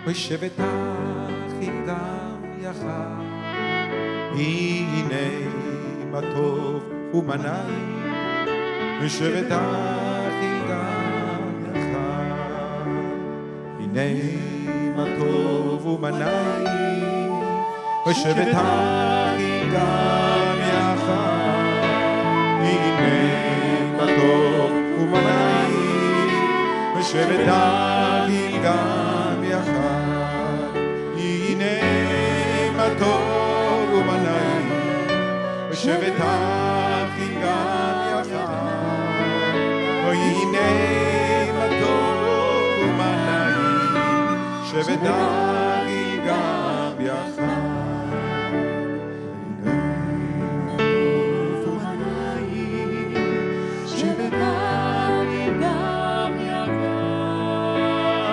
ושבט אחי גם יחד, הנה מה טוב ומנעי, ושבט אחי גם יחד, הנה מה טוב ומנעי, ושבט אחי גם יחד, הנה מה טוב ומנעי, ושבט אחי גם יחד, טוב ומנעי, ושבט אחי גם יחד, הנה מה טוב ומנעי, שבט אחי גם יחד, הנה מה טוב ומנעי, שבט אחי גם יחד,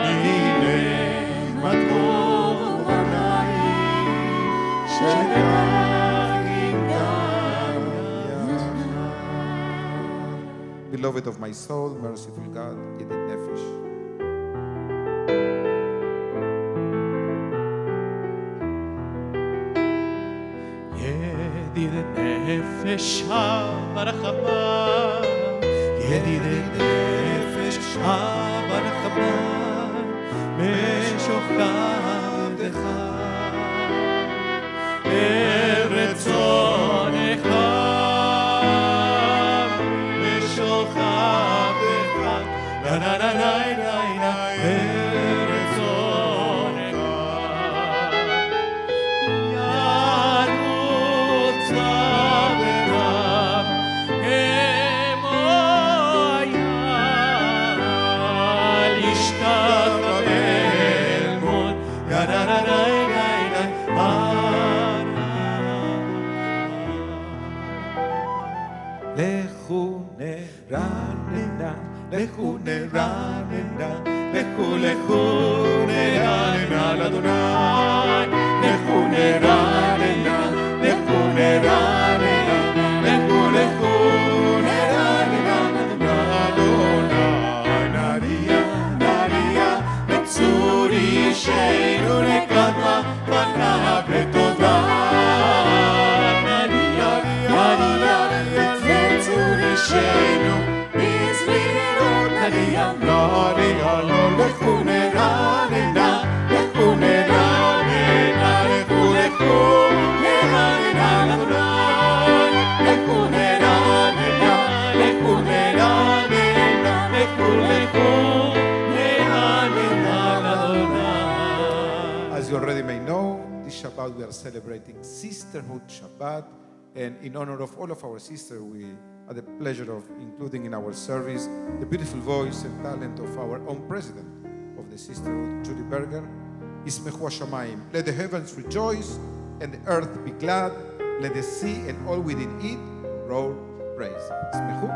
הנה מה טוב ומנעי, Beloved of my soul, merciful God, ידיד נפש. ידיד נפש ברחמה, ידיד נפש ברחמה, משוכבך רצונך ושוכבך נה נה נה נה נה רצונך ירוץ אברהם כמו אייל ישתחווה אל מות נה נה נה נה לכו נרננה, לכו נרננה לאדוני, לכו נרננה, לכו נרננה, לכו נרננה לאדוני, נריע בצור אישנו לקדמה פניו לטובה, נריע בצור אישנו לכו נרננה, לכו נרננה, לכו נרננה לאדוני, לכו נרננה, לכו נרננה, לכו נרננה לאדוני. As you already may know, this Shabbat we are celebrating Sisterhood Shabbat, and in honor of all of our sisters, we had the pleasure of including in our service the beautiful voice and talent of our own president of the Sisterhood, Judy Berger. Yismechu Hashamayim. Let the heavens rejoice and the earth be glad. Let the sea and all within it roar praise. Yismechu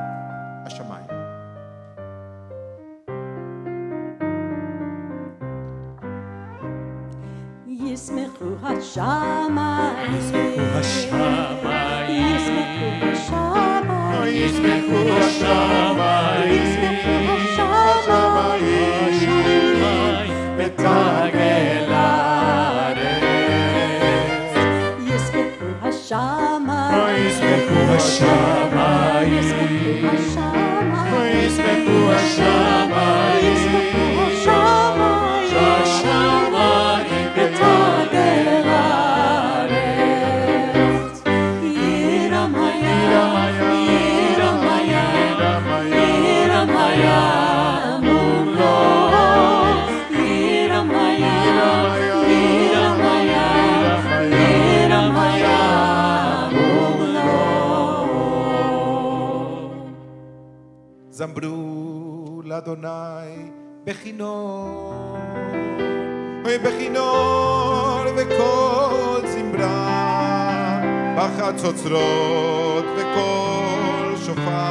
Hashamayim. ישמחו השמיים, ישמחו השמיים, ישמחו השמיים, ישמחו השמיים, ותגל הארץ. ישמחו השמיים, ישמחו השמיים, ישמחו השמיים, זמרו לאדוני בכינור, בכינור וקול זמרה, בחצוצרות וקול שופר.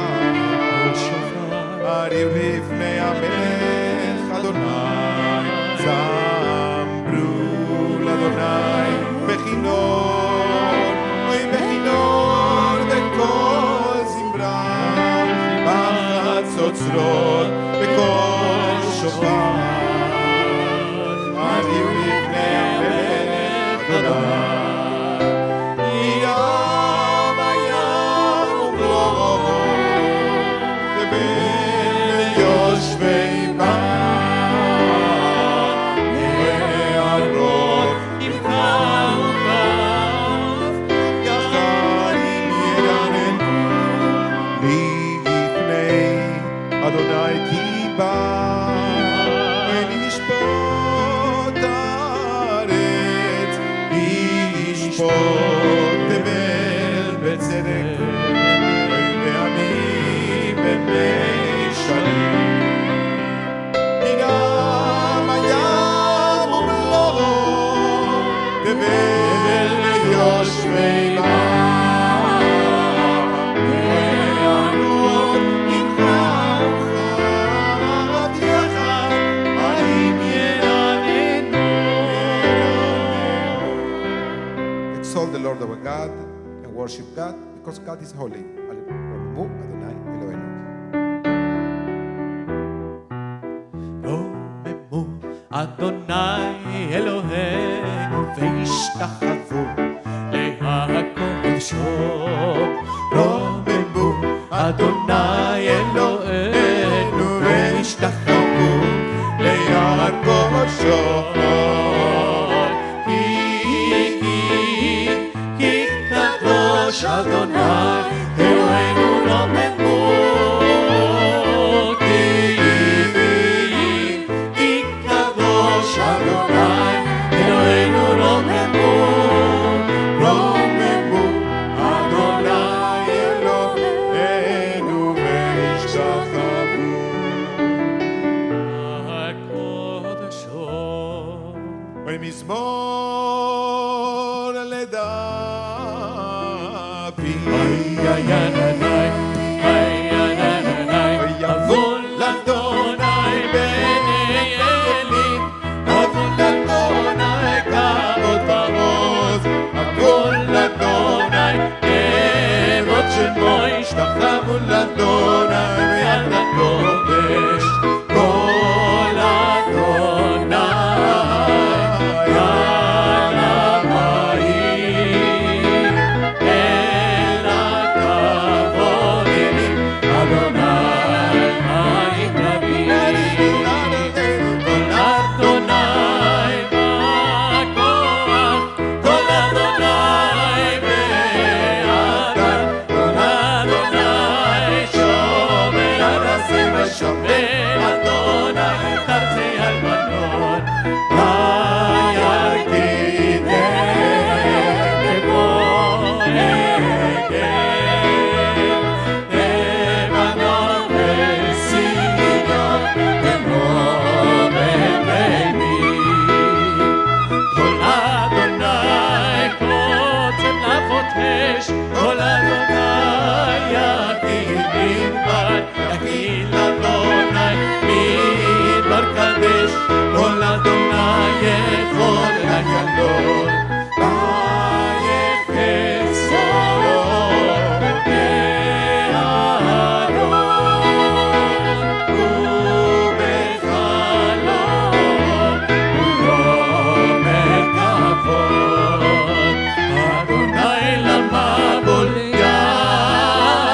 God, because God is holy. רוממו אדוני אלוהינו. רוממו אדוני אלוהינו והשתחוו להקודשו. רוממו אדוני אלוהינו והשתחוו להקודשו. כי קדוש אדוני אלוהינו רוממו. כי קדוש אדוני אלוהינו רוממו. רוממו אדוני אלוהינו והשתחוו הקודשו. ומזמור לדוד. אבול אדוני בני אלים, אבול אדוני כבוד ועוז, אבול אדוני כבוד שמו ישתחוו לאדוני ביד הקודש. כל אדוני יד המים, אל הכבוד אלים, אדוני מים רבים. כל אדוני בכוח, כל אדוני באדם, כל אדוני שומר ארצי ושומר אדוני ארצי הלבנון. וירקידם לבונגל, לבנון וציון במרום מימין. כל אדוני קוצם נפות אש, כל אדוני יגיד מדבר, יגיד אדוני מדבר קדש. כל אדוני יכול לגדול, ויחצור בארון ובחלום ולומר כבוד. אדוני למבול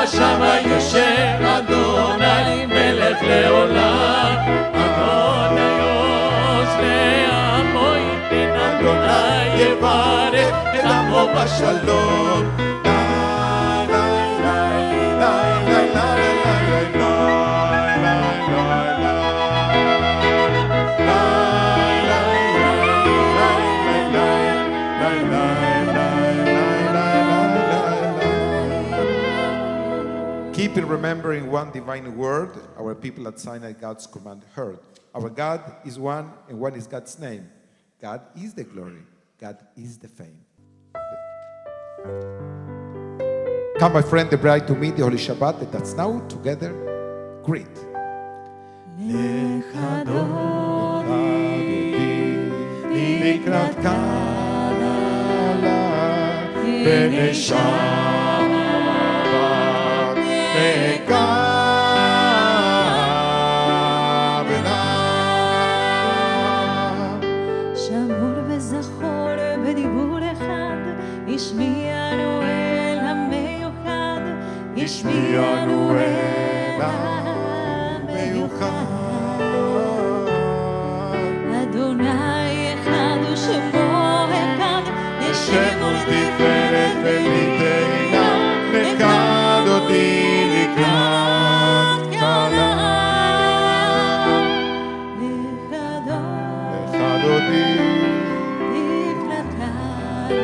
שמה יושב, אדוני מלך לעולם. אדוני עוז לעמו ייתן, אדוני יברך את עמו בשלום. Keep in remembering one divine word our people at Sinai God's command heard. Our God is one, and one is God's name. God is the glory. God is the fame. Come, my friend, the bride, to meet the Holy Shabbat. Let us now together greet. לקראת קהלה בני שבת בקבלה. שמור וזכור בדיבור אחד, השמיענו אל המיוחד, השמיענו אל המיוחד. אדוני אחד ושמו אחד, שם ולתפארת ולתהילה, לקד אותי לקראת קהלה. לקד אותי לקראת קהלה.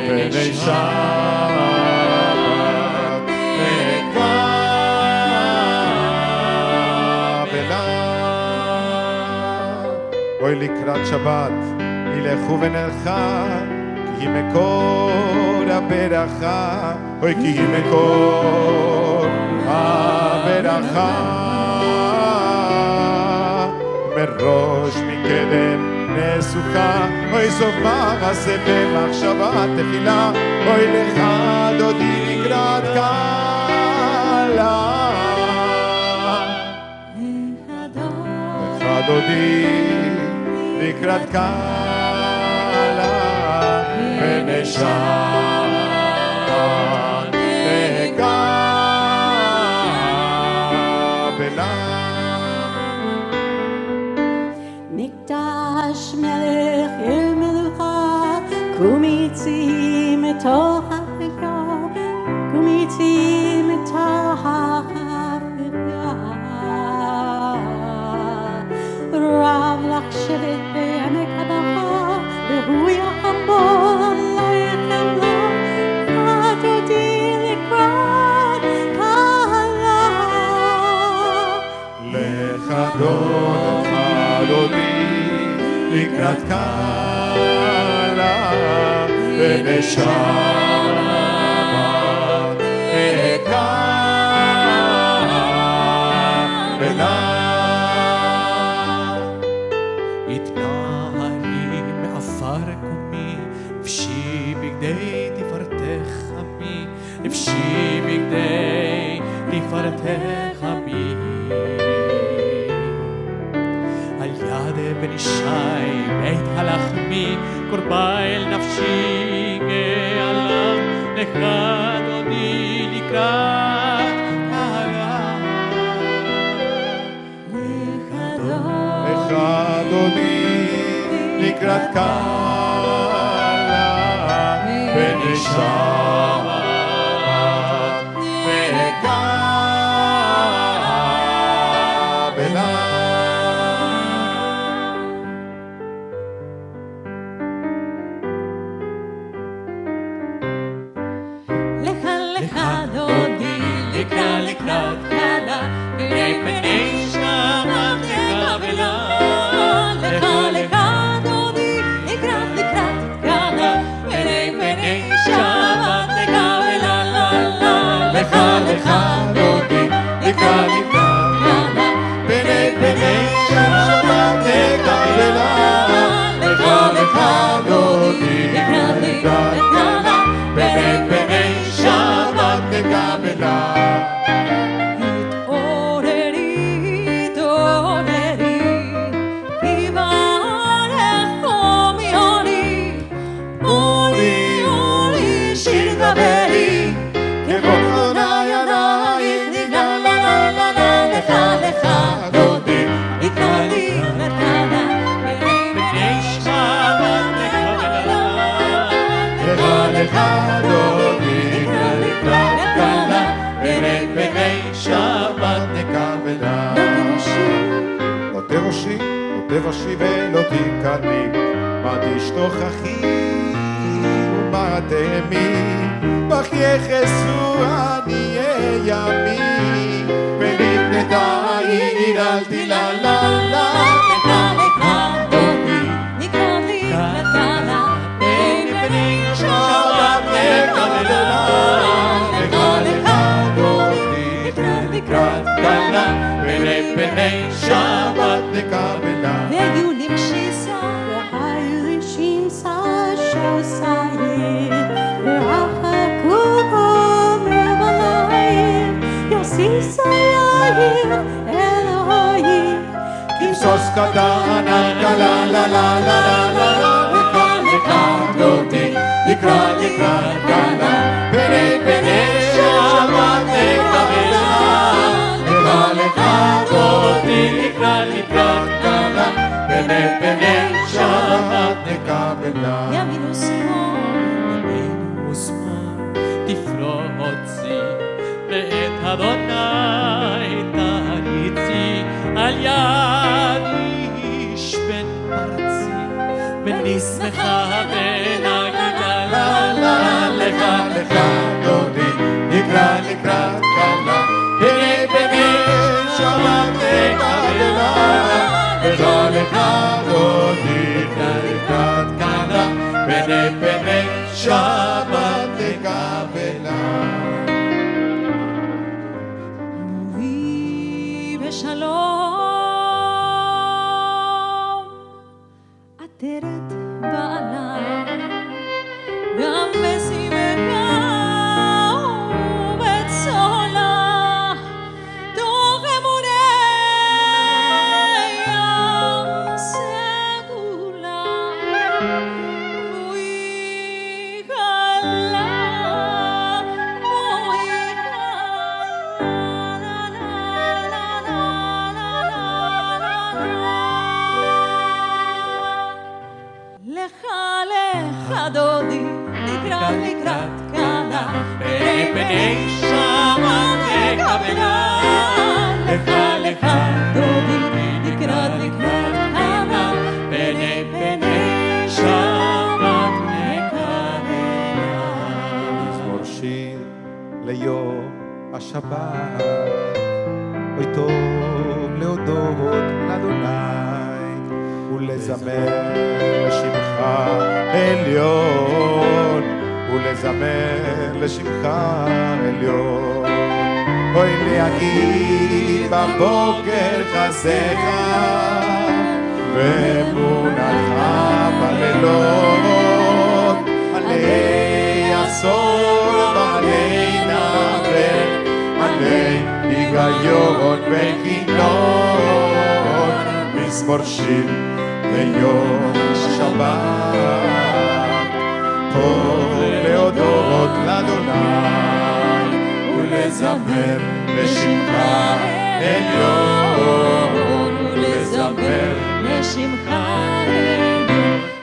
בני שבת בקבלה. אוי לקראת שבת, ילכו ונלכה, כי היא מקור הברכה. אוי כי היא מקור הברכה. מראש מקדם נשוכה, אוי סוף מעשה במחשבה תחילה, אוי לך דודי לקראת קלה. לך דודי לקראת קלה, ונשעת נקבלה. מקדש מלך אל מלוכה, קומיצי מתוך החברה, קומיצי מתוך החברה. רב לך שבט בעמק הבכה, והוא יחמול עליכם לו, ודודי לקראת קלה. לך דודי לקראת קלה, ונשמת נקבלה. התנערי מעפר קומי, לבשי בגדי תפארתך עמי, לבשי בגדי תפארתך עמי. על יד בן ישי בית הלחמי, קורבה אל נפשי גאלה, לך דודי לקראת קלה. לך דודי לקראת קלה, ונשמת נקבלה. לך דודי לקראת קלה, פני פני שבת נקבלה. לך דודי לקראת קלה, פני פני שבת נקבלה. לך דודי לקראת קלה, פני פני שבת נקבלה. לך דודי לקראת קלה, פני פני שבת נקבלה. התעוררי, יברך קומי אורי, שיר דברי, כבוד עינייך נגלה לה לה לה לה. לך דודי לקראת קלה, בני שבת נקבלה. לך דודי לקראת קלה, פני שבת נקבלה. לא תבושי ולא תיכני, מה תשתוכחי ומה תהמי, בך יחסו עניי ימי, ולפנתיי ננעלתי לה לה לה. לך דודי לקראת קלה, בני שבת נקבלה. לך דודי לקראת קלה, פני שבת נקבלה. והיו למשיסה שוסיים, ורחקו מבלעים, יוסיסו יאיר אלוהים. כמסוס קטן על קלה לה לה לה לה לה. לך דודי לקראת קלה, פני שבת נקבלה. לך דודי לקראת קלה, פני שבת נקבלה. ימין ושמאל תפרוצי, ואת אדוני תריצי, על יד איש בן פרצי, ונשמחה ונגידה לה לה. לך דודי לקראת קלה, פני שבת נקבלה. לך דודי לקראת קלה, פני שבת נקבלה. בואי בשלום, ליום השבת. אוי טוב להודות לאדוני ולזמר לשמך עליון, ולזמר לשמך עליון. אוי להגיד בבוקר חסדיך ואמונתך בלילות, עלי עשור ועלי נבר, עלי היגיון וכינון, מזמור שיר ליום השבת. טוב להודות לאדוני ולזמר לשמך עליון, ולזמר לשמך עליון.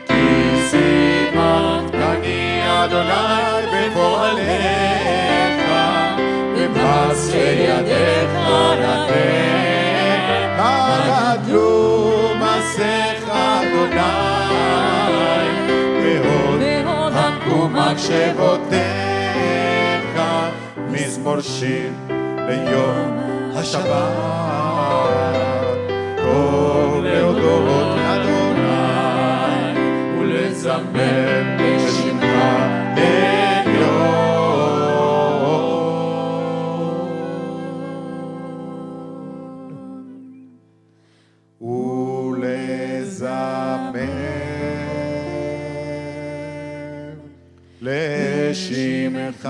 כי שימחתני אדוני בפועליך, במעשה ידיך רבה. גדלו מעשיך אדוני, והוד עמקו מחשבותיך. מזמור שיר ליום השבת. טוב להודות לאדוני ולזמר לשמך עליון. ולזמר לשמך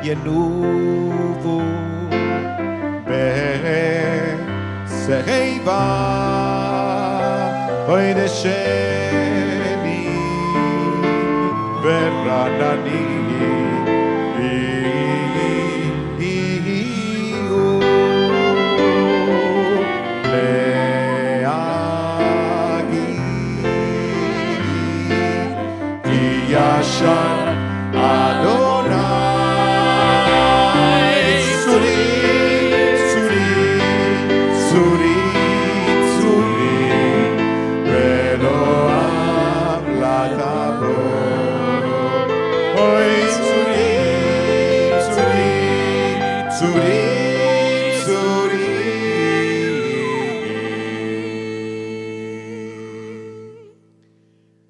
ינובו בשיבה, אוי דשני ורענני יהיו להגיד כי ישר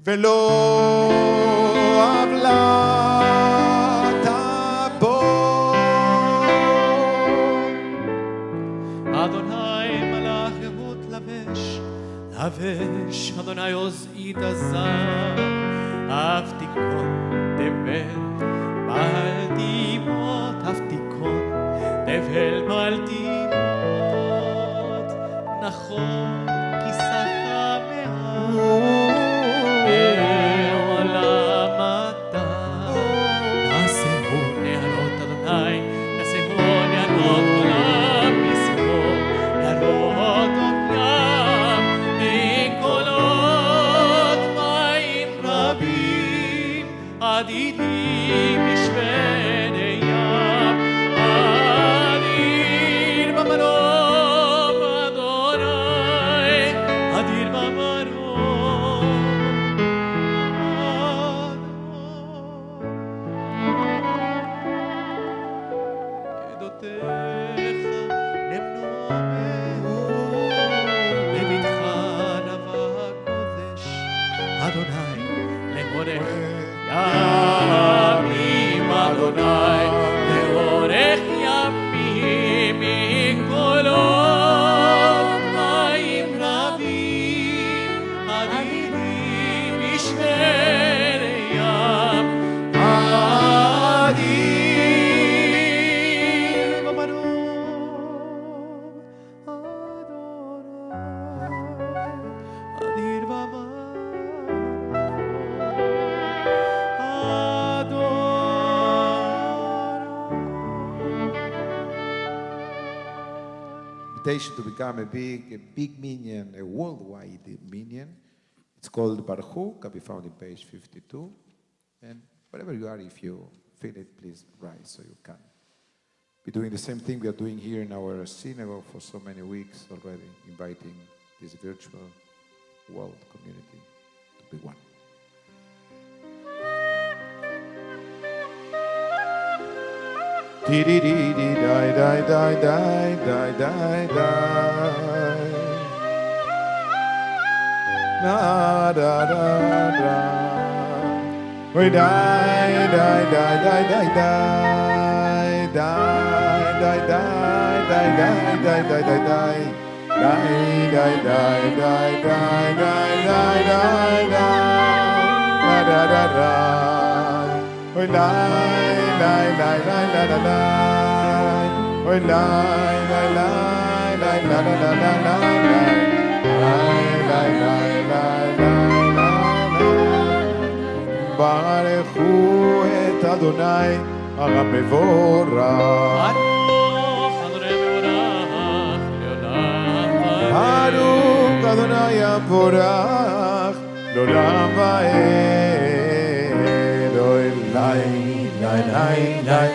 ולא עוולת בו. אדוני מלאך ימות לבש, אדוני עוז עית הזר, אף תיכון תבל בעל דמעות, אף תיכון תבל בעל דמעות, נכון כי שפה מעט בעולם אתה. נעשהו נהרות אדוני, נעשהו נהרות עולם, נעשהו נהרות עולם, מקולות מים רבים עדידים invitation to become a big minion, a worldwide minion. It's called Baruch, can be found in page 52. And wherever you are, if you feel it, please rise so you can be doing the same thing we are doing here in our synagogue for so many weeks already, inviting this virtual world community to be one. We die, die, die, die, die, die, die, die, die, die, die, die, die, die, die. Die, die, die, die, die, die, die, die, die, da, da, da. We lie, lie, lie, lie, lie, lie, lie. We lie, lie, lie, lie, lie, lie, lie, lie, lie. Lie, lie, lie, lie, lie, lie. ברכו את אדוני המבורך. ברוך אדוני מבורך לעולם ועד. ברוך אדוני המבורך לעולם ועד. אוי לי, לי, לי, לי, היי, די,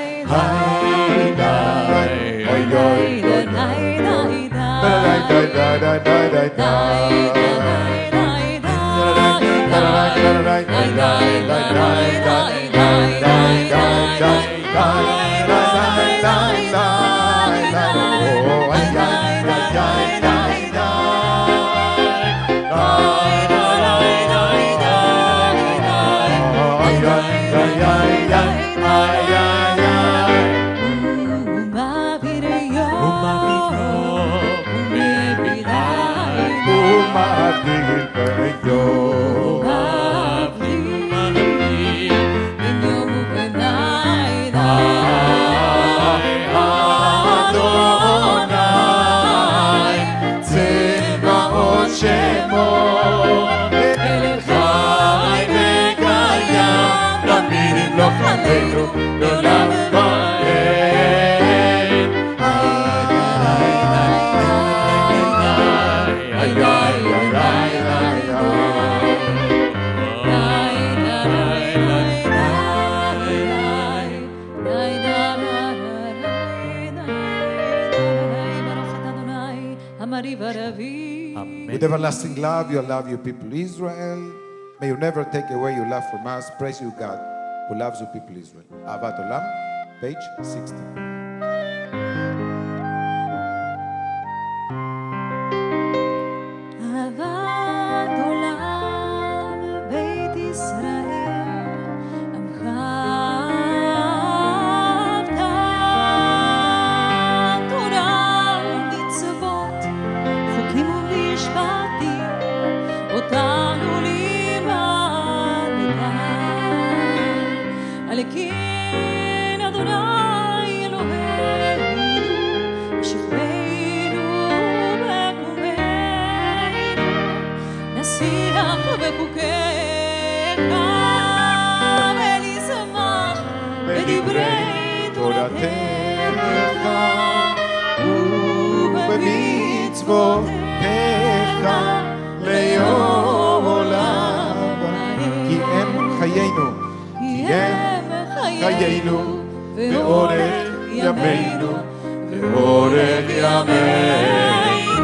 אוי דוי, דוי, די, די, די, With everlasting love, you love your people Israel. May you never take away your love from us. Praise you, God, who loves your people Israel. Ahavat Olam, page 60. חיינו ואורך ימינו ואורך ימינו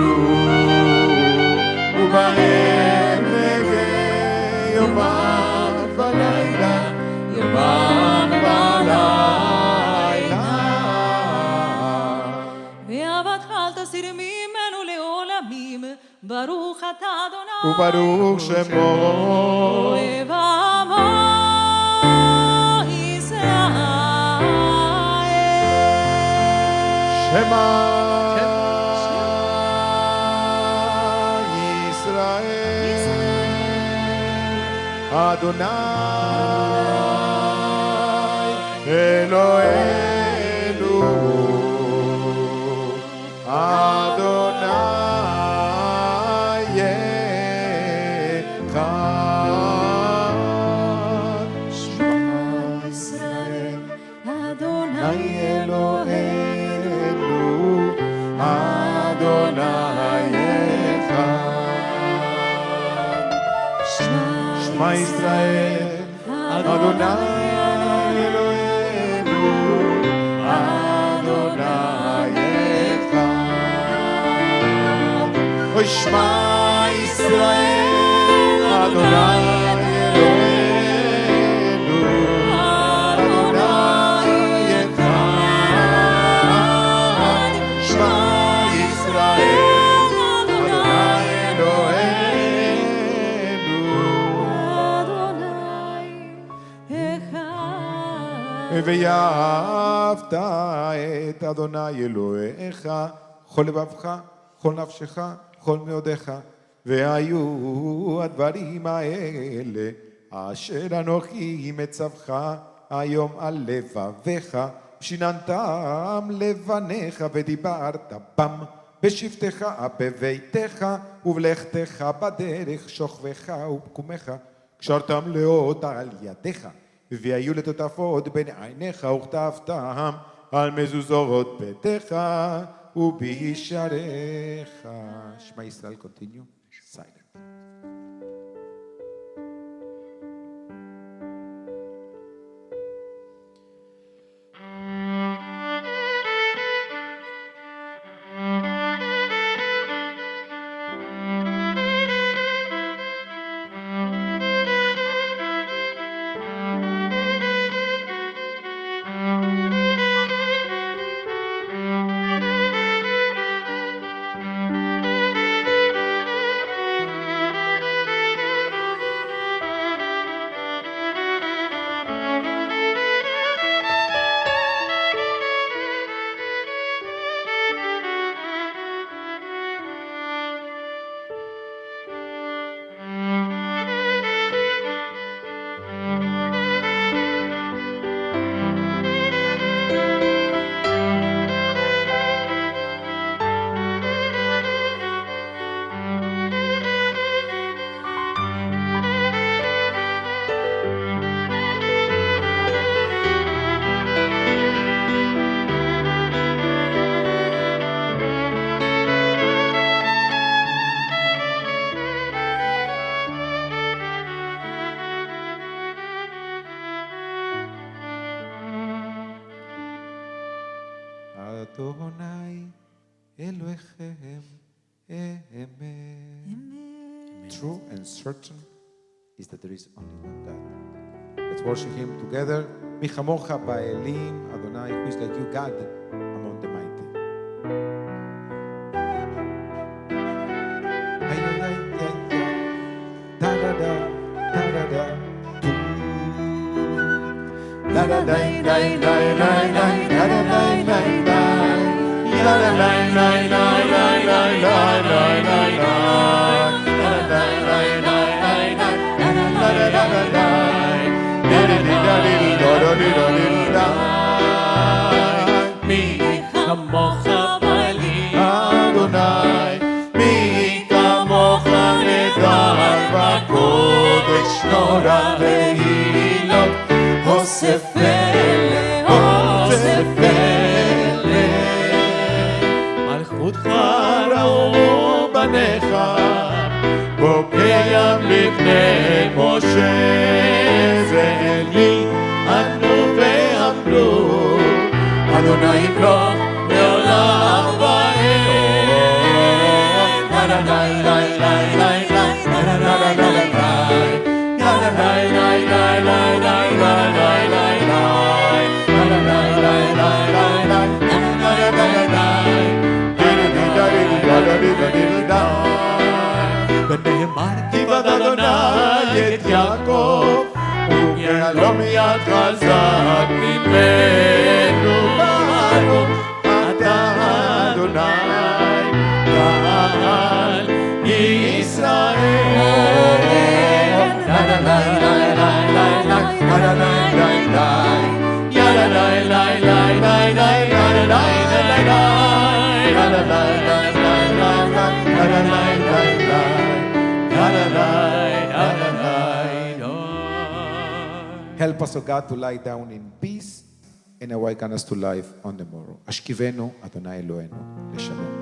ובהם נגה יומם ולילה יומם ולילה ואהבתך אל תסיר ממנו לעולמים ברוך אתה אדוני וברוך שמו אוהב עמו Shema Yisrael Adonai Eloheinu Adonai Echad Shema Yisrael Adonai Eloheinu Adonai שמע ישראל, אדוני אלוהינו, אדוני אחד. אוי שמע ישראל, אדוני אלוהינו, אדוני אחד. שמע ישראל, אדוני אלוהינו, ויאהבת את אדוני אלוהיך, כל לבבך, כל נפשך, כל מאודיך, והיו הדברים האלה אשר אנוכי מצווך היום על לבביך, שיננתם לבניך ודיברת בם בשבתך בביתך ובלכתך בדרך שוכבך ובקומך, קשרתם לאות על ידיך, והיו לטוטפות בין עיניך וכתבתם על מזוזות ביתך ובישעריך. שמע ישראל, continue. Silent. Adonai Elohim Amen. True and certain is that there is only one God. Let's worship Him together. Mi chamocha ba'elim Adonai, who is like you, God, among the mighty. Ay, ay, ay, ay, ay. Da da da, da da da. Da da da da da da da da da da da. La la la la la la la la la la la. La la la la la la la la la la la. Da da da da da da da da. מי כמוך בלי Adonai, mi kamoch nehar b'kodesh nora leilot. Osef ele, osef ele. מלכותך ראו בניך, בוקע לפני משה, ואלי ענו ואמרו, אדוני ימלוך לעולם ועד. לה לה לה לה לה לה לה לה לה לה לה. ונאמר כיבד אדוני את יעקב, וגאלו מיד חזק ממנו. ברוך אתה אדוני גאל ישראל. לה לה לה לה לה לה לה לה לה לה. לה לה לה לה לה לה לה לה לה לה. Help us, O God, to lie down in peace and awaken us to life on the morrow. Ashkivenu Adonai Eloheinu leshalom.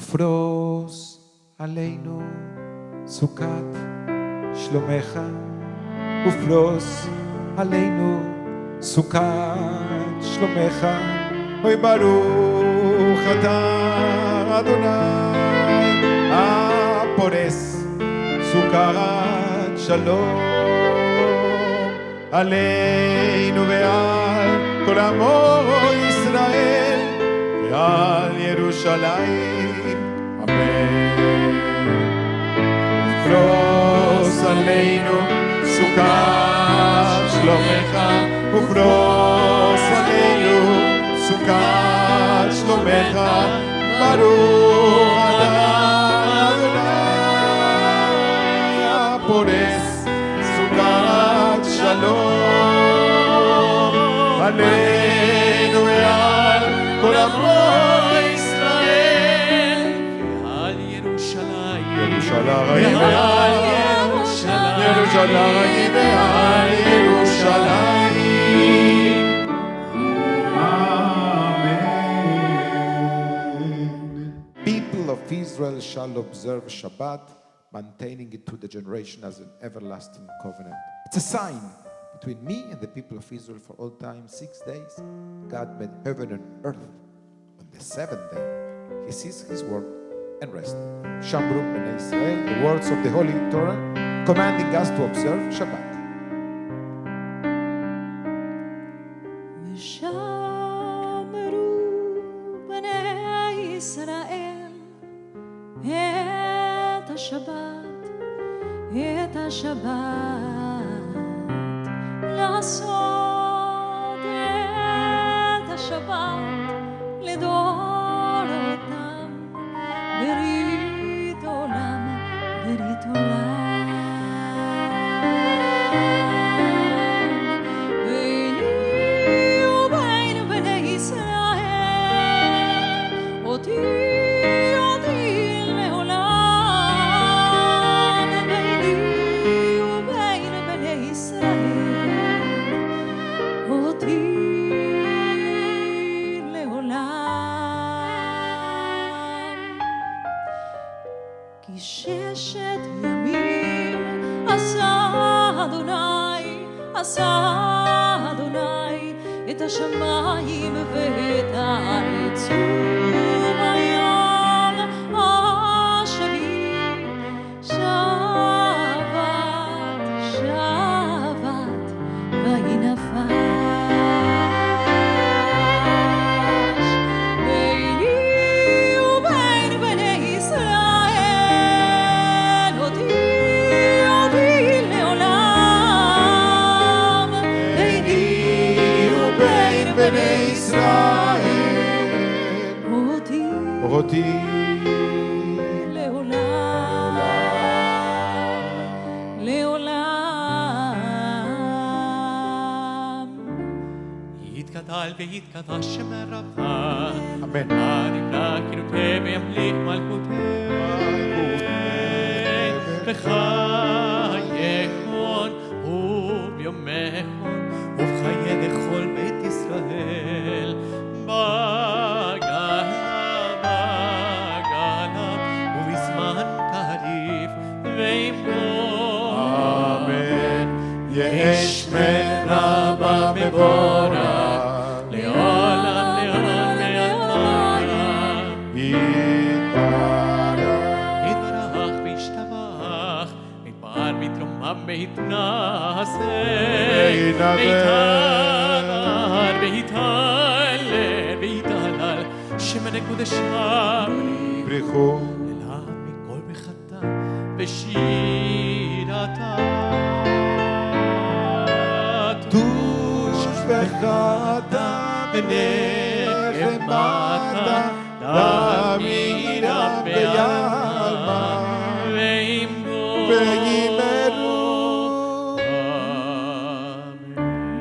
ופרוס עלינו סוכת שלומך, ופרוס עלינו סוכת שלומך. אוי ברוך אתה אדוני הפורס סוכת שלום עלינו ועל כל עמו ישראל ועל ירושלים, אמן. ופרוס עלינו סוכת שלומך, ופרוס עלינו סוכת שלומך, ברוך אתה אדוני הפורס סוכת שלום עלינו ועל כל עמו ישראל ועל ירושלים, ירושלים ועל ירושלים ועל ירושלים. People of Israel shall observe Shabbat, maintaining it through the generation as an everlasting covenant. It's a sign between me and the people of Israel for all time. 6 days, God made heaven and earth. On the 7th day, He ceased His work and rested. Shamru Bnei Israel, the words of the Holy Torah, commanding us to observe Shabbat. ושמרו בני ישראל את השבת, את השבת, לעשות את השבת לדורותם, ברית עולם, ברית עולם. כי 6 ימים עשה אדוני את השמיים ואת הארץ וביום השביעי שבת ויהי נפש ביני ובין בני ישראל אותי לעולם, ביני ובין בני ישראל אותי לעולם, לעולם. יתגדל ויתקדש שם רבה, אמן. הנמלך ינוטה וימליך מלכותך, בחייכון וביומכון ובחיי לכל בית ישראל, בגלה ובזמן טריף ואימון. אמן. יש מרבה מבורך לעולם לעולם לעולם. יתברך וישתבח, יתפאר ויתרומם ויתנשא, ויתהדר ויתהלל ויתהלל שמני קודשם בריחו אליו מכל ברכתה ושירתה. דוש וחדה ונחמתה דמירה בימה וימרו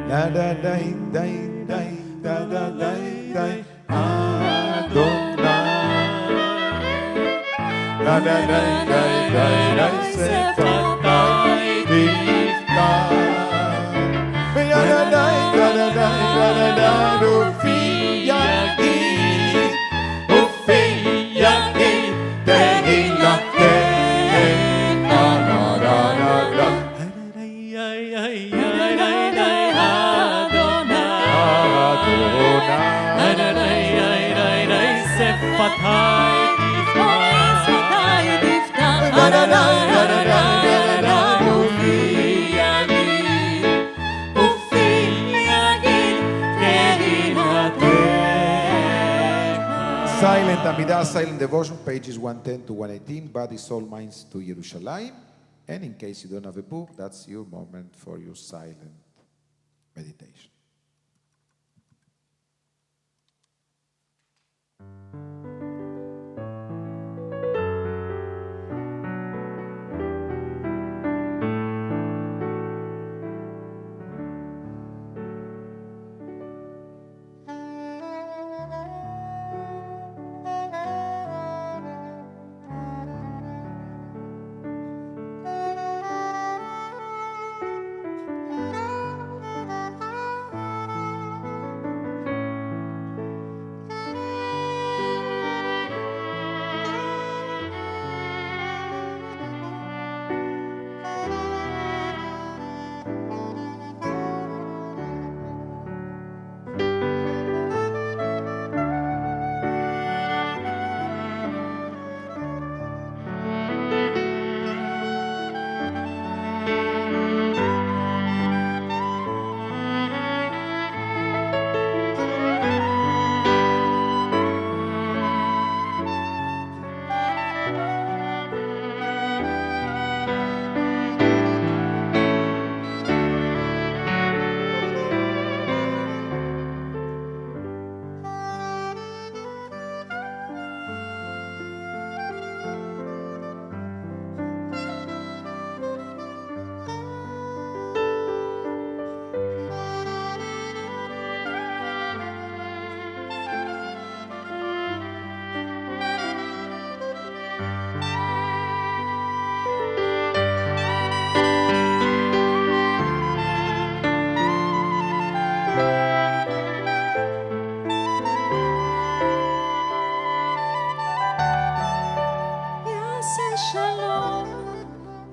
דה דה די די די דה דה די די אדוני דה דה די די די די שפתי תפתח וידה די דה דה די דה דה דה ופי יגיד שפתיי תפתח, שפתיי תפתח, ופי יגיד תהילתך. Silent Amidah, silent devotion, pages 110 to 118, body, soul, minds to Yerushalayim. And in case you don't have a book, that's your moment for your silent meditation.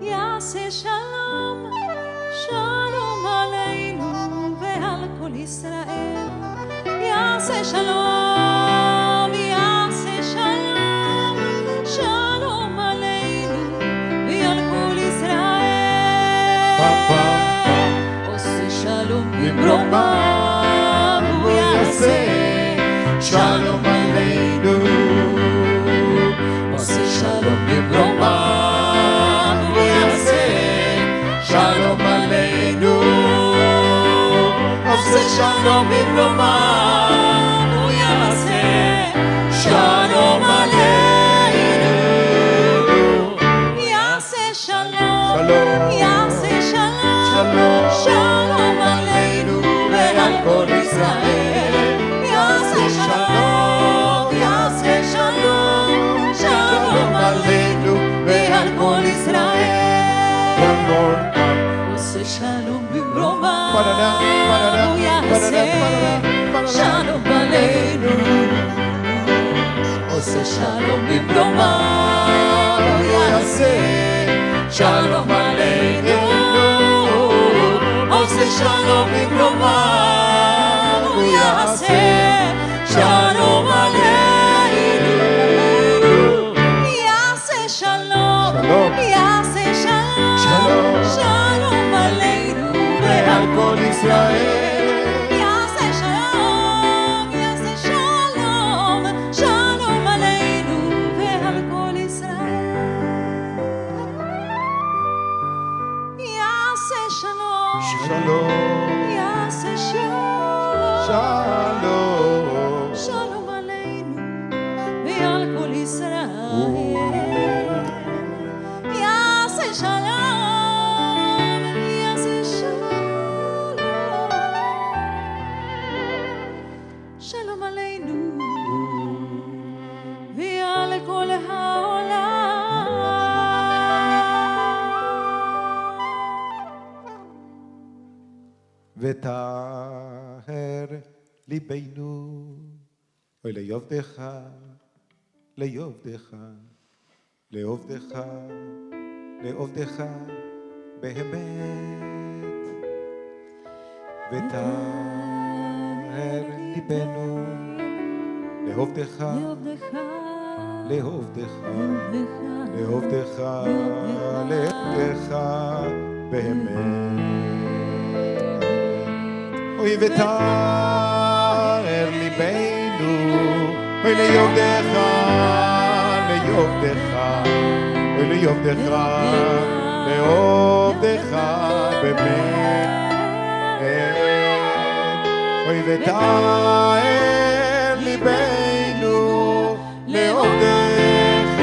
יעשה שלום, שלום עלינו ועל כל ישראל. יעשה שלום, יעשה שלום, שלום עלינו ועל כל ישראל. עושה שלום במרומיו, הוא יעשה שלום עלינו. עושה שלום במרומיו, הוא יעשה שלום עלינו. עושה שלום במרומיו, הוא יעשה שלום עלינו. יעשה שלום, יעשה שלום, שלום עלינו ועל כל ישראל. יעשה שלום, יעשה שלום, שלום עלינו ועל כל ישראל. עושה שלום במרומיו, הוא יעשה שלום עלינו. עושה שלום במרומיו, הוא יעשה שלום עלינו. עושה שלום במרומיו, הוא יעשה שלום עלינו. יעשה שלום, יעשה שלום, שלום עלינו ועל כל ישראל. יעשה שלום, יעשה שלום, שלום עלינו ועל כל ישראל. יעשה שלום, יעשה שלום, שלום עלינו ועל כל ישראל. יעשה שלום, יעשה שלום, שלום עלינו ועל כל העולם. וטהר ליבנו, אוי ליובדך, ליובדך, לעובדך, לעובדך באמת. וטהר ליבנו, לעובדך, לעובדך, לעובדך, לעובדך, לעובדך, באמת. אוי ותאר ליבנו, אוי לעובדך, לעובדך, אוי לעובדך, לעובדך, באמת. אוי ותאר ליבנו, לעובדך,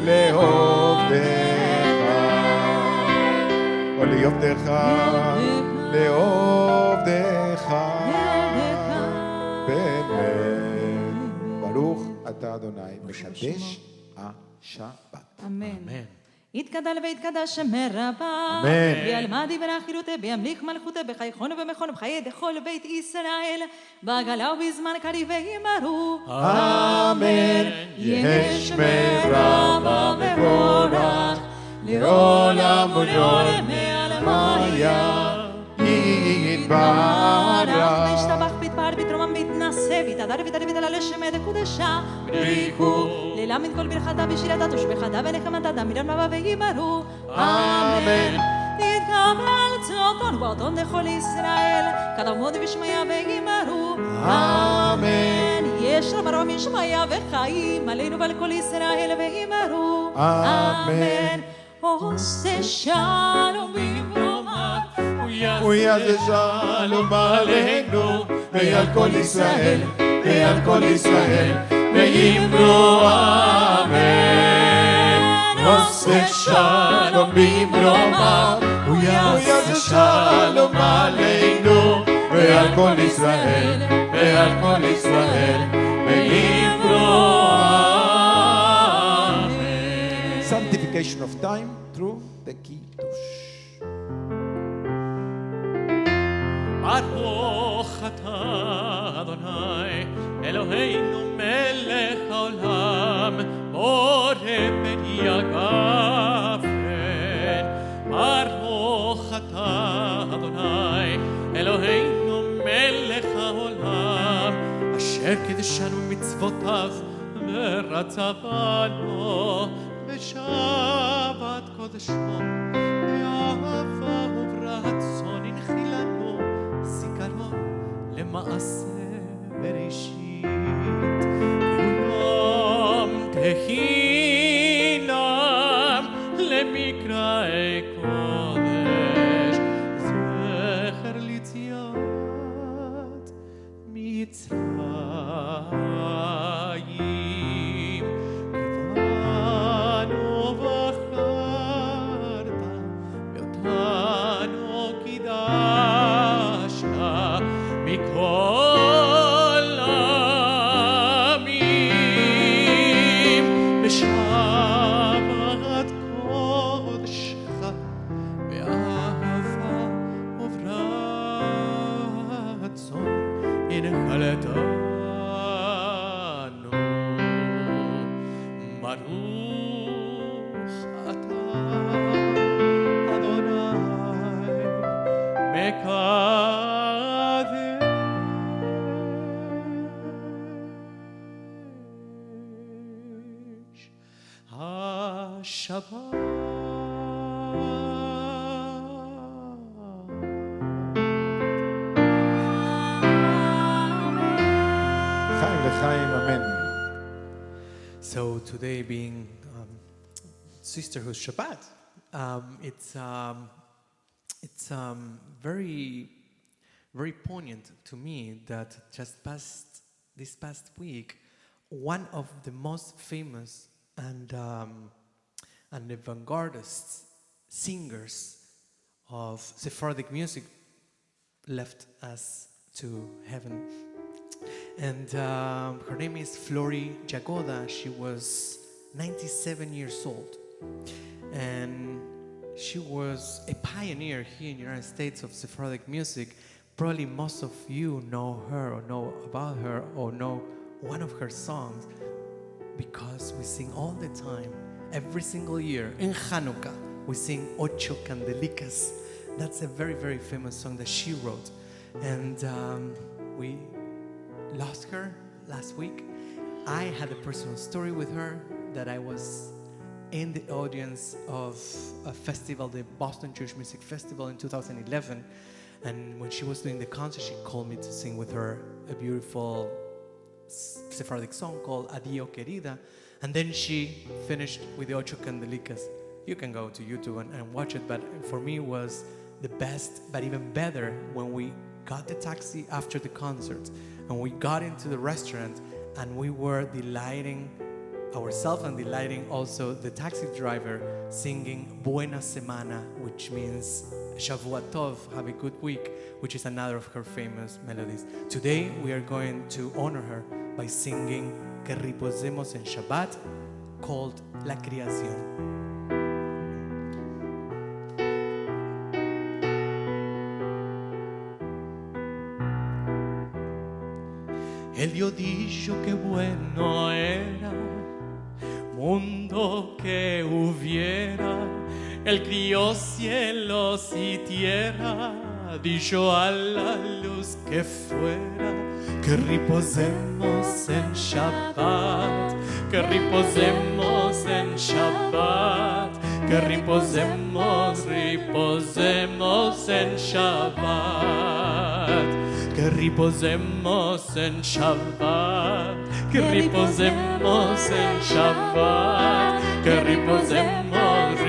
לעובדך, אוי לעובדך, לעובדך, באמת. ברוך אתה אדוני מקדש השבת. אמן. יתגדל ויתקדש שמי רבה, אמן. וילמד יברח חילותי, וימליך מלכותי, בחייכון ומכון, בחיי דכל בית ישראל, בעגלה ובזמן קריב וימרו. אמן. יהא שמי רבה מבורך, לעולם ולעולמי עלמיה. יתברך. וישתבח ויתפאר ויתרומם ויתנשא ויתהדר ויתהלל ויתהלל לשם קודשה. בריחו לילה מן כל ברכתה ושירתה תושבחתה ונחמתה דמירם רבה וימרו. אמן. יתקבל צאתון ובאותון לכל ישראל, כתמוד ושמיה וימרו. אמן. יש רמרו משמיה וחיים עלינו ועל כל ישראל וימרו. אמן. עושה שלום במרומיו, הוא יעשה שלום עלינו ועל כל ישראל, ועל כל ישראל, ויאמרו אמן. עושה שלום במרומיו, הוא יעשה שלום עלינו ועל כל ישראל, ועל כל ישראל, ויאמרו אמן. Sanctification of time through the Kiddush. ברוך אתה אדוני אלוהינו מלך העולם בורא פרי הגפן. ברוך אתה אדוני אלוהינו מלך העולם אשר קידשנו מצוותיו ורצה בנו בשבת קודשו באהבה וברצון הנחילנו זיכרון למעשה בראשית כולם תהינם למקראי קודש זכר ליציאת מצרים כיוונו בחרת ואותנו קידשת מכל העמים בשבת קודשך באהבה וברצון הנחלתנו. ברוך אתה אדוני מקדש השבת. חיים לחיים, אמן. So today being Sisterhood Shabbat, it's very very poignant to me that this past week, one of the most famous and avant-gardist singers of Sephardic music left us to heaven. And her name is Flori Jagoda. She was 97 years old. And she was a pioneer here in the United States of Sephardic music. Probably most of you know her or know about her or know one of her songs because we sing all the time, every single year. In Hanukkah, we sing Ocho Candelicas. That's a very, very famous song that she wrote. And we lost her last week. I had a personal story with her that I was in the audience of a festival, the Boston Jewish Music Festival in 2011. And when she was doing the concert, she called me to sing with her a beautiful Sephardic song called Adio Querida. And then she finished with the Ocho Candelicas. You can go to YouTube and watch it, but for me it was the best, but even better when we got the taxi after the concert and we got into the restaurant and we were delighting ourselves and delighting also the taxi driver, singing Buena Semana, which means Shavua Tov, have a good week, which is another of her famous melodies. Today we are going to honor her by singing Que Riposemos en Shabbat, called La Creación. Él dio dicho que bueno era mundo que hubiera. Él crió cielos y tierra, dijo a la luz que fuera. Que reposemos en Shabbat, que reposemos en Shabbat, que reposemos en Shabbat. Que reposemos en Shabbat, que reposemos en Shabbat, que reposemos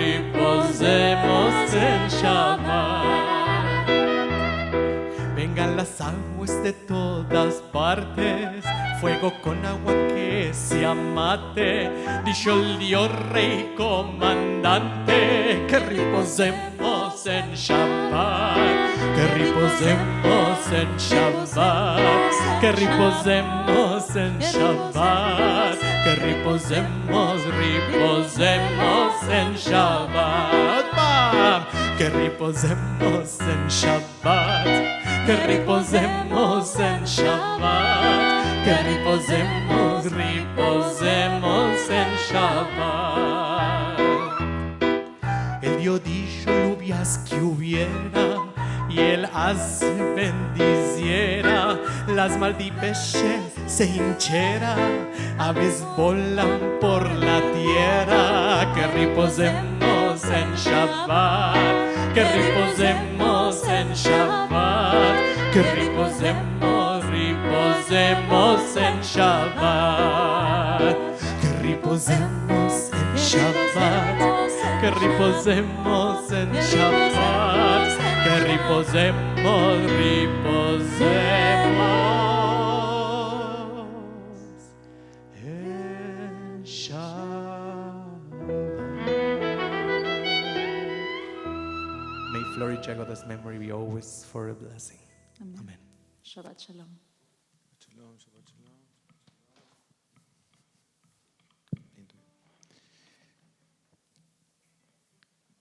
en Shabbat. Vengan las aguas de todas partes, fuego con agua que se amate, dijo el Dios Rey comandante, que reposemos en Shabbat, que reposemos en Shabbat, que reposemos en Shabbat, que reposemos en Shabbat, que reposemos en Shabbat, que reposemos en Shabbat, que reposemos en Shabbat. Él dio dicho lluvias que hubiera y él hace bendiciera, las maldipeches se hinchera, aves volan por la tierra, que reposemos en Shabbat, que reposemos en Shabbat, que reposemos en Shabbat, que reposemos en Shabbat, que reposemos en Shabbat, que reposemos en Shabbat. May Flory Jagoda's memory be always for a blessing. Amen. Shabbat Shalom.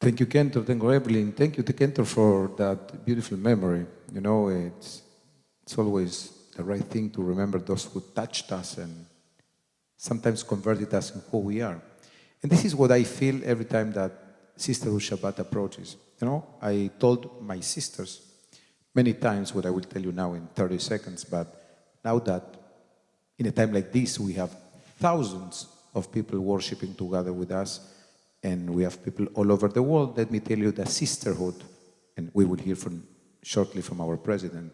Thank you, Kentor. Thank you, Evelyn. Thank you to Kentor for that beautiful memory. You know, it's always the right thing to remember those who touched us and sometimes converted us in who we are. And this is what I feel every time that Sisterhood Shabbat approaches. You know, I told my sisters many times what I will tell you now in 30 seconds, but now that in a time like this, we have thousands of people worshiping together with us, and we have people all over the world. Let me tell you that Sisterhood, and we will hear shortly from our president,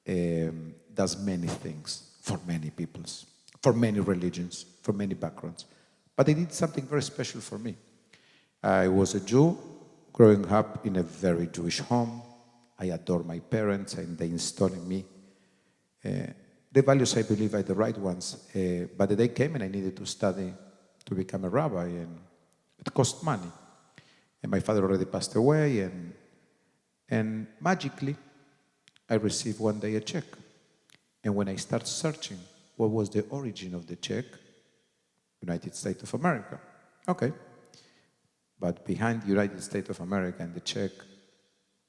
does many things for many peoples, for many religions, for many backgrounds. But they did something very special for me. I was a Jew growing up in a very Jewish home. I adore my parents and they installed in me the values I believe are the right ones. But the day came and I needed to study to become a rabbi, and it cost money. And my father already passed away, and magically, I received one day a check. And when I started searching what was the origin of the check, United States of America. Okay. But behind the United States of America and the check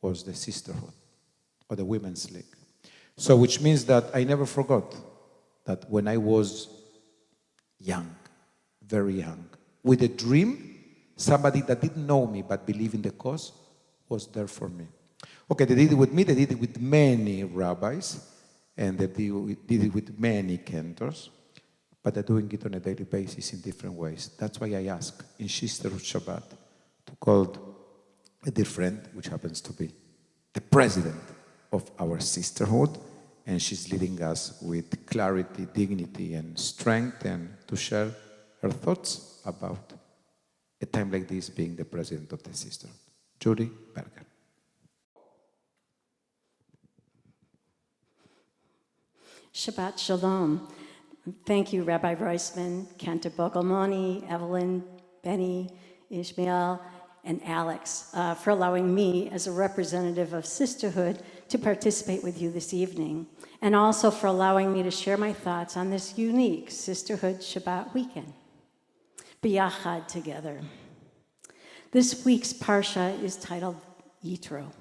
was the Sisterhood, or the Women's League. So which means that I never forgot that when I was young, very young, with a dream, somebody that didn't know me but believed in the cause was there for me. Okay, they did it with me, they did it with many rabbis, and they did it with many cantors. but they're doing it on a daily basis in different ways. That's why I ask in Sisterhood Shabbat to call a dear friend, which happens to be the president of our sisterhood, and she's leading us with clarity, dignity, and strength, and to share her thoughts about a time like this being the president of the sisterhood. Judy Berger. Shabbat Shalom. Thank you, Rabbi Reisman, Kenta Bogelmoni, Evelyn, Benny, Ishmael, and Alex, for allowing me, as a representative of Sisterhood, to participate with you this evening, and also for allowing me to share my thoughts on this unique Sisterhood Shabbat weekend. B'yachad, together. This week's Parsha is titled Yitro,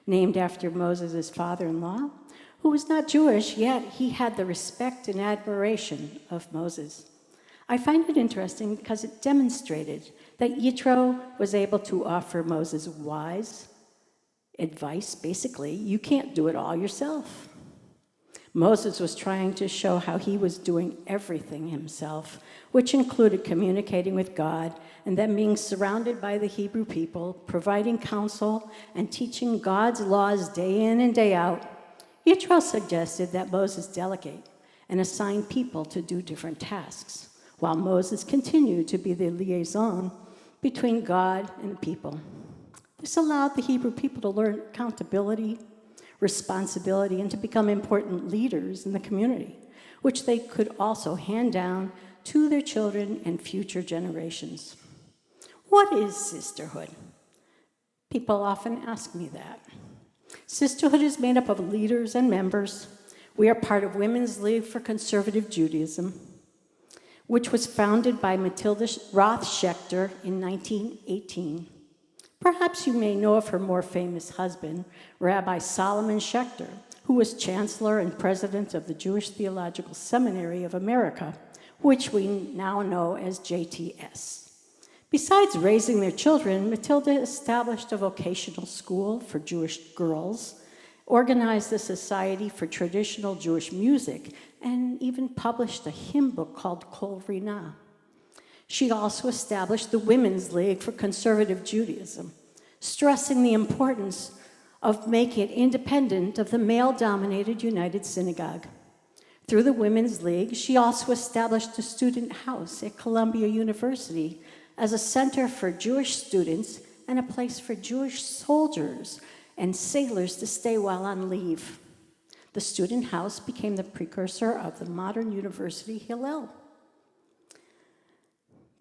named after Moses' father-in-law, who was not Jewish, yet he had the respect and admiration of Moses. I find it interesting because it demonstrated that Yitro was able to offer Moses wise advice. Basically, you can't do it all yourself. Moses was trying to show how he was doing everything himself, which included communicating with God and then being surrounded by the Hebrew people, providing counsel and teaching God's laws day in and day out. Yitro suggested that Moses delegate and assign people to do different tasks, while Moses continued to be the liaison between God and the people. This allowed the Hebrew people to learn accountability, responsibility, and to become important leaders in the community, which they could also hand down to their children and future generations. What is sisterhood? People often ask me that. Sisterhood is made up of leaders and members. We are part of Women's League for Conservative Judaism, which was founded by Matilda Roth Schechter in 1918. Perhaps you may know of her more famous husband, Rabbi Solomon Schechter, who was chancellor and president of the Jewish Theological Seminary of America, which we now know as JTS. Besides raising their children, Matilda established a vocational school for Jewish girls, organized the Society for Traditional Jewish Music, and even published a hymn book called Kol Rinah. She also established the Women's League for Conservative Judaism, stressing the importance of making it independent of the male-dominated United Synagogue. Through the Women's League, she also established a student house at Columbia University as a center for Jewish students and a place for Jewish soldiers and sailors to stay while on leave. The student house became the precursor of the modern University Hillel.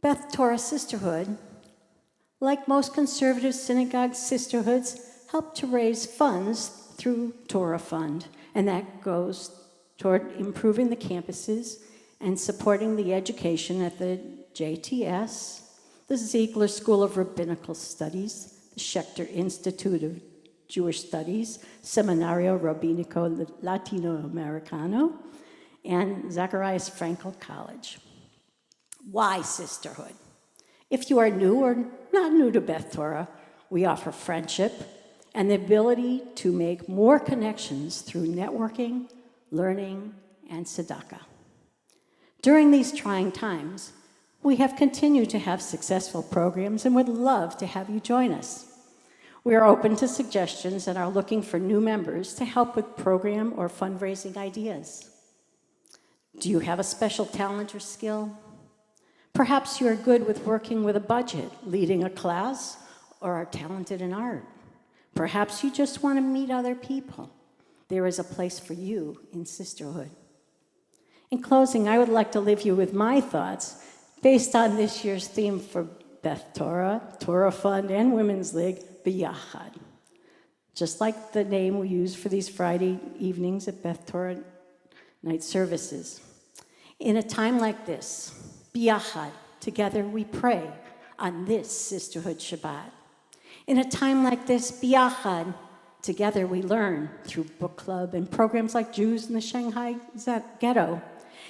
Beth Torah Sisterhood, like most conservative synagogue sisterhoods, helped to raise funds through Torah Fund, and that goes toward improving the campuses and supporting the education at the JTS, the Ziegler School of Rabbinical Studies, the Schechter Institute of Jewish Studies, Seminario Rabbinico Latinoamericano, and Zacharias Frankel College. Why sisterhood? If you are new or not new to Beth Torah, we offer friendship and the ability to make more connections through networking, learning, and tzedakah. During these trying times, we have continued to have successful programs and would love to have you join us. We are open to suggestions and are looking for new members to help with program or fundraising ideas. Do you have a special talent or skill? Perhaps you are good with working with a budget, leading a class, or are talented in art. Perhaps you just want to meet other people. There is a place for you in sisterhood. In closing, I would like to leave you with my thoughts based on this year's theme for Beth Torah, Torah Fund, and Women's League, B'yachad. Just like the name we use for these Friday evenings at Beth Torah night services. In a time like this, B'yachad, together we pray on this Sisterhood Shabbat. In a time like this, B'yachad, together we learn through book club and programs like Jews in the Shanghai Ghetto.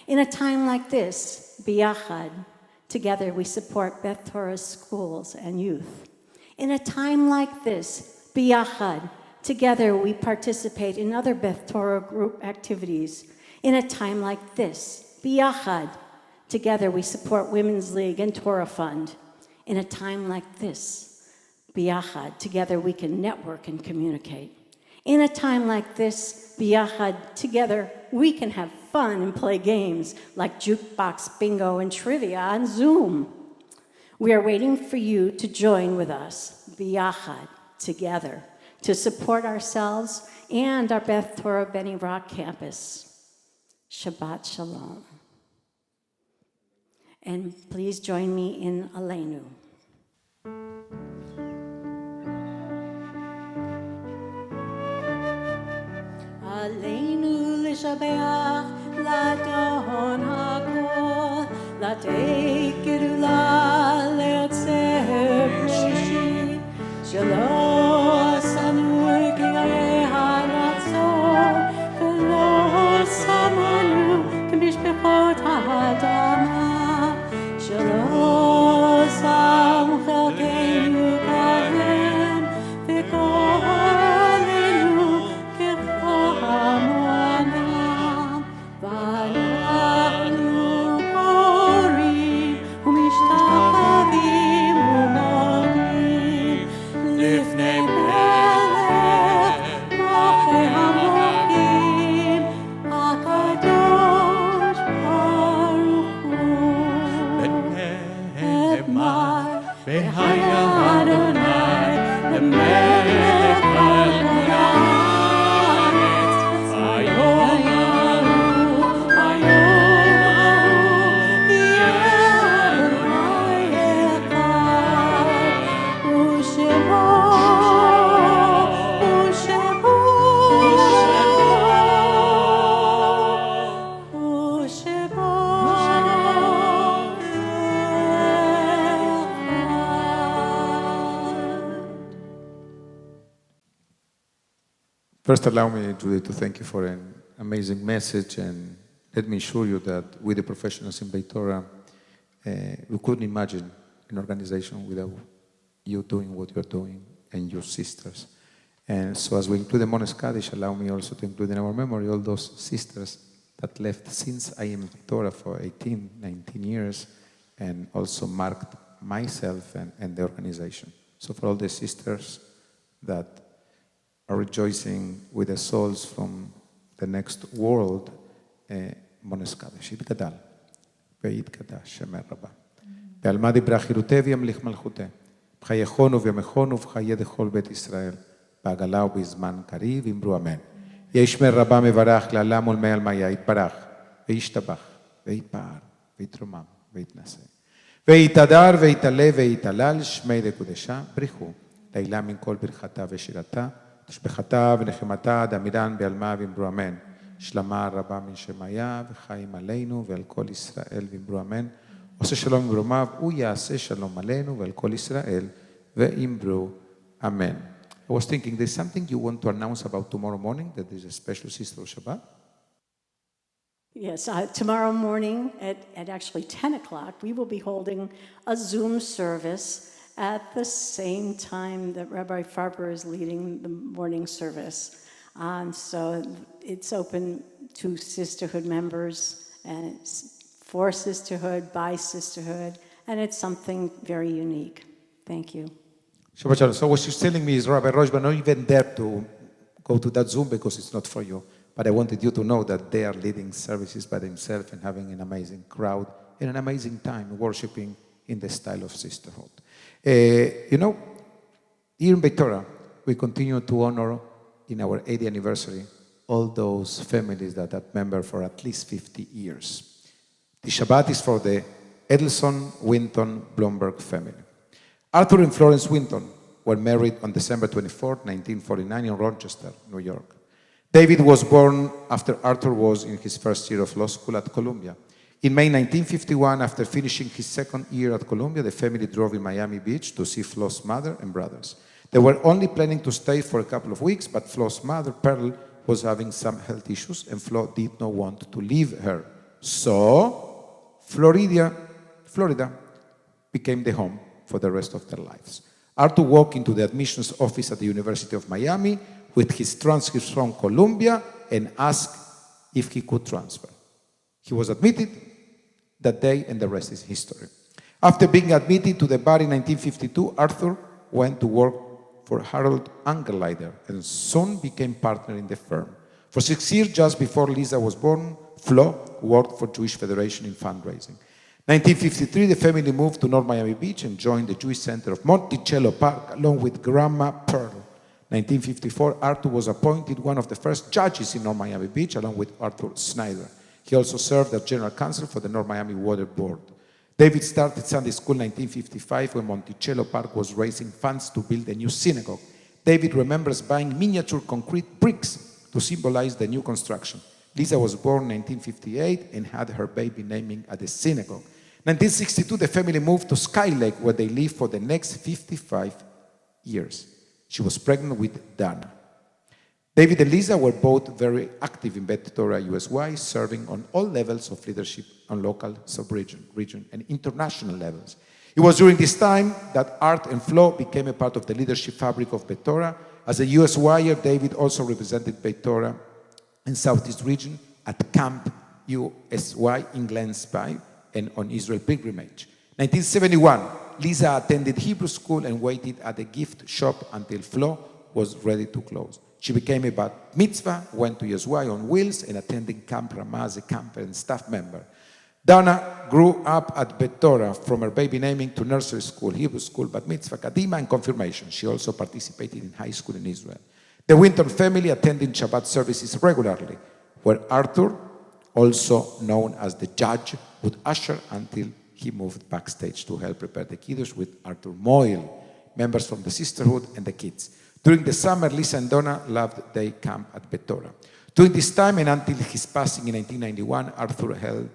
In a time like this, B'yachad, together we support Beth Torah's schools and youth. In a time like this, B'yachad, together we participate in other Beth Torah group activities. In a time like this, B'yachad, Together, we support Women's League and Torah Fund. In a time like this, biyachad, together we can network and communicate. In a time like this, biyachad, together we can have fun and play games like jukebox, bingo, and trivia on Zoom. We are waiting for you to join with us, biyachad, together, to support ourselves and our Beth Torah Beni Rock campus. Shabbat Shalom. And please join me in Aleinu. Aleinu l'shabeach l'adon hakol, l'tei gerula le'otzeh b'shishit, shelo asanu k'yarei haratzon, v'lo samanu k'mishpechot ha'adama, shelo sam chelkeinu kahem, v'kolenu כחמונם, ואנחנו קוראים ומשתחווים ומודים לפני מלך מלכי המלכים, הקדוש ברוך הוא. אמר והיה אדוני למלך על כל הארץ, היום ההוא, היום ההוא, יהיה אדוני אחד, ושמו, First, allow me, Judy, to thank you for an amazing message, and let me assure you that with the professionals in Beit Torah, we couldn't imagine an organization without you doing what you're doing and your sisters. And so as we include the Mones Kaddish, allow me also to include in our memory all those sisters that left since I am in Beit Torah for 18, 19 years, and also marked myself and the organization. So for all the sisters that are rejoicing with the souls from the next world, Mones Kaddish, יתגדל ויתקדש שמי רבה. בעלמא דיברה חירותי וימליך מלכותי, בחייכון ובימיכון ובחיי דכל בית ישראל, בעגלה ובזמן קריב, אמרו אמן. יהי שמי רבה מברך לעלם ולמעלמיה, יתברך וישתבח ויתפאר ויתרומם ויתנשא. ויתהדר ויתעלה ויתהלל שמי דקודשה, בריחו, לעילה מן כל ברכתה ושירתה, תשבחתה ונחמתה דמירן בעלמה ואמרו אמן. שלמה רבה מן שמיה וחיים עלינו ועל כל ישראל ואמרו אמן. עושה שלום במרומיו, הוא יעשה שלום עלינו ועל כל ישראל ואמרו אמן. I was thinking, there's something you want to announce about tomorrow morning, that there's a special Sister of Shabbat? Yes, tomorrow morning at actually 10 o'clock, we will be holding a Zoom service at the same time that Rabbi Farber is leading the morning service. So it's open to Sisterhood members, and it's for Sisterhood, by Sisterhood, and it's something very unique. Thank you. Shabbat Shalom. So what she's telling me is, Rabbi Roshba, not even dare to go to that Zoom because it's not for you. But I wanted you to know that they are leading services by themselves and having an amazing crowd and an amazing time worshiping in the style of Sisterhood. Here in Beit Torah, we continue to honor in our 80th anniversary all those families that are members for at least 50 years. The Shabbat is for the Edelson Winton Blomberg family. Arthur and Florence Winton were married on December 24, 1949 in Rochester, New York. David was born after Arthur was in his first year of law school at Columbia. In May 1951, after finishing his second year at Columbia, the family drove in Miami Beach to see Flo's mother and brothers. They were only planning to stay for a couple of weeks, but Flo's mother, Pearl, was having some health issues, and Flo did not want to leave her. So, Florida became the home for the rest of their lives. Arthur walked into the admissions office at the University of Miami with his transcripts from Columbia and asked if he could transfer. He was admitted, that day, and the rest is history. After being admitted to the bar in 1952, Arthur went to work for Harold Ungerleider and soon became partner in the firm. For 6 years, just before Lisa was born, Flo worked for Jewish Federation in fundraising. 1953, the family moved to North Miami Beach and joined the Jewish Center of Monticello Park along with Grandma Pearl. 1954, Arthur was appointed one of the first judges in North Miami Beach along with Arthur Snyder. He also served as general counsel for the North Miami Water Board. David started Sunday school in 1955 when Monticello Park was raising funds to build a new synagogue. David remembers buying miniature concrete bricks to symbolize the new construction. Lisa was born in 1958 and had her baby naming at the synagogue. 1962, the family moved to Sky Lake, where they lived for the next 55 years. She was pregnant with Dana. David and Lisa were both very active in Beth Torah USY, serving on all levels of leadership on local, sub-region, region, and international levels. It was during this time that Art and Flo became a part of the leadership fabric of Beth Torah. As a USYer, David also represented Beth Torah in Southeast region at Camp USY in Glen Spy and on Israel pilgrimage. 1971, Lisa attended Hebrew school and waited at the gift shop until Flo was ready to close. She became a bat mitzvah, went to USY on wheels, and attended Camp Ramah as a camper and staff member. Dana grew up at Beth Torah from her baby naming to nursery school, Hebrew school, bat mitzvah, kadima, and confirmation. She also participated in high school in Israel. The Winton family attended Shabbat services regularly, where Arthur, also known as the judge, would usher until he moved backstage to help prepare the kiddush with Arthur Moyle, members from the Sisterhood, and the kids. During the summer, Lisa and Donna loved day camp at Beth Torah. During this time and until his passing in 1991, Arthur held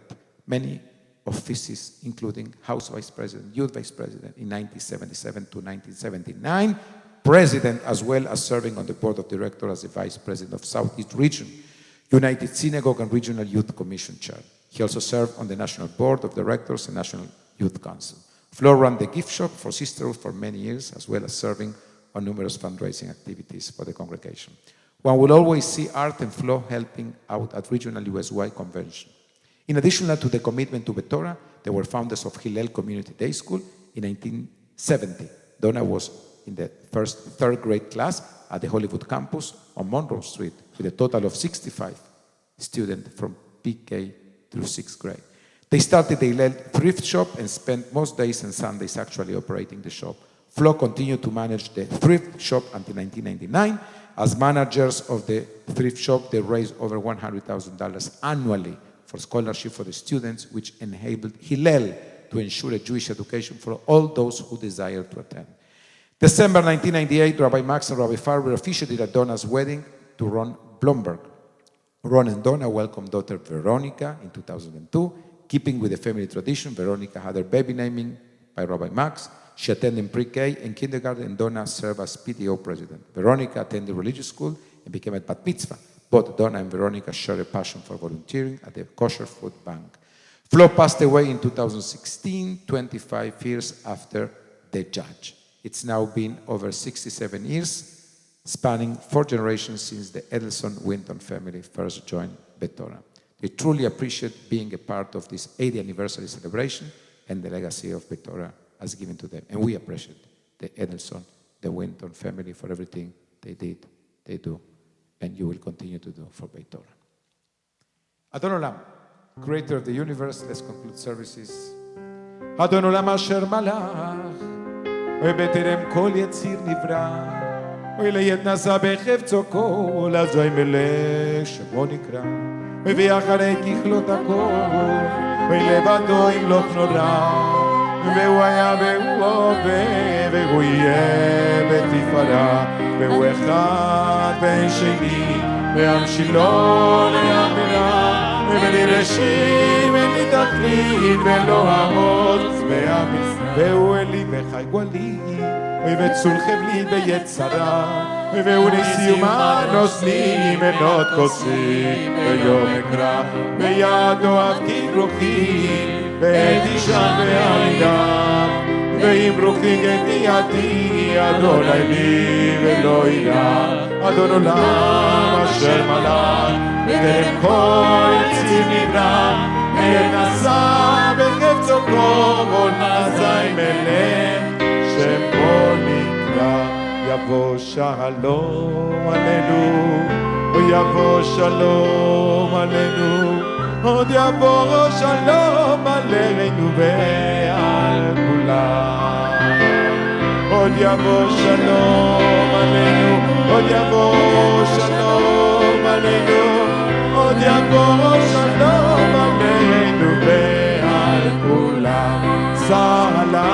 many offices, including House Vice President, Youth Vice President in 1977 to 1979, President, as well as serving on the Board of Directors as the Vice President of Southeast Region, United Synagogue and Regional Youth Commission Chair. He also served on the National Board of Directors and National Youth Council. Flo ran the gift shop for Sisterhood for many years, as well as serving on numerous fundraising activities for the congregation. One will always see Art and Flo helping out at regional USY convention. In addition to the commitment to Beth Torah, they were founders of Hillel Community Day School in 1970. Donna was in the third grade class at the Hollywood campus on Monroe Street with a total of 65 students from PK through 6th grade. They started the Hillel thrift shop and spent most days and Sundays actually operating the shop. Flo continued to manage the thrift shop until 1999. As managers of the thrift shop, they raised over $100,000 annually for scholarship for the students, which enabled Hillel to ensure a Jewish education for all those who desire to attend. December 1998, Rabbi Max and Rabbi Farber officiated at Donna's wedding to Ron Blomberg. Ron and Donna welcomed daughter Veronica in 2002. Keeping with the family tradition, Veronica had her baby naming by Rabbi Max. She attended pre-K and kindergarten, and Donna served as PTO president. Veronica attended religious school and became a bat mitzvah. Both Donna and Veronica share a passion for volunteering at the Kosher Food Bank. Flo passed away in 2016, 25 years after the judge. It's now been over 67 years, spanning 4 generations since the Edelson Winton family first joined Beth Torah. They truly appreciate being a part of this 80th anniversary celebration and the legacy of Beth Torah as given to them. And we appreciate the Edelson, the Winton family for everything they did, they do, and you will continue to do for Beth Torah. Adon Olam, creator of the universe, let's conclude services. Adon Olam asher malach, ובטרם כל יציר נברא, וילד נשא בחפצו כל, אזוי מלך שמו נקרא, ואחרי ככלות הכל, ולבדו ימלוך נורא, והוא היה והוא הווה, והוא יהיה בתפארה, והוא אחד ואין שני, והמשילו לאמירה, ובלי ראשים אין לי תכלית, ולא העוז והמצרים. והוא אלי וחי גואלי, וצול חבלי ביצרה, והוא נשיאום הנושאים מנות כוסי, ויום אקרא, בידו אבקיד רוחי, ואת אישה ועלידה, ואם רוחי גדי ידי, אדוני לי ולא יירא, אדון עולם אשר מלך, בטרם כל יציר נברא, ונשא קורון אזי מלך שמו נקרא. יבוא שלום עלינו, יבוא שלום עלינו, עוד יבוא שלום עלינו ועל כולם. עוד יבוא שלום עלינו, עוד יבוא שלום עלינו, עוד יבוא שלום עלינו ועל כולם. סלם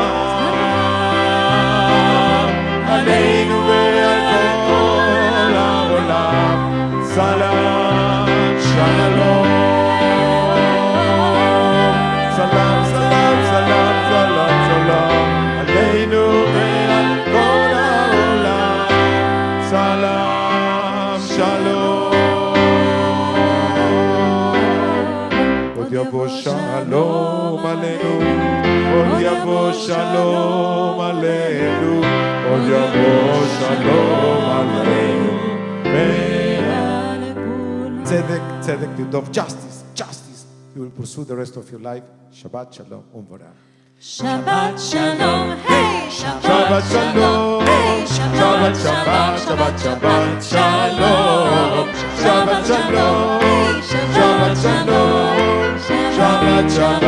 עלינו ועל כל העולם. סלם שלום, סלם סלם סלם סלם סלם עלינו ועל כל העולם. סלם שלום. עוד יבוא שלום עלינו, עוד יבוא שלום עלינו, עוד יבוא שלום עלינו. צדק, צדק, לרדוף, justice, justice. You will pursue the rest of your life. Shabbat shalom ומבורך. Shabbat shalom, hey, Shabbat shalom, Shabbat Shabbat, Shabbat Shabbat shalom, Shabbat shalom, Shabbat shalom, Shabbat Shabbat.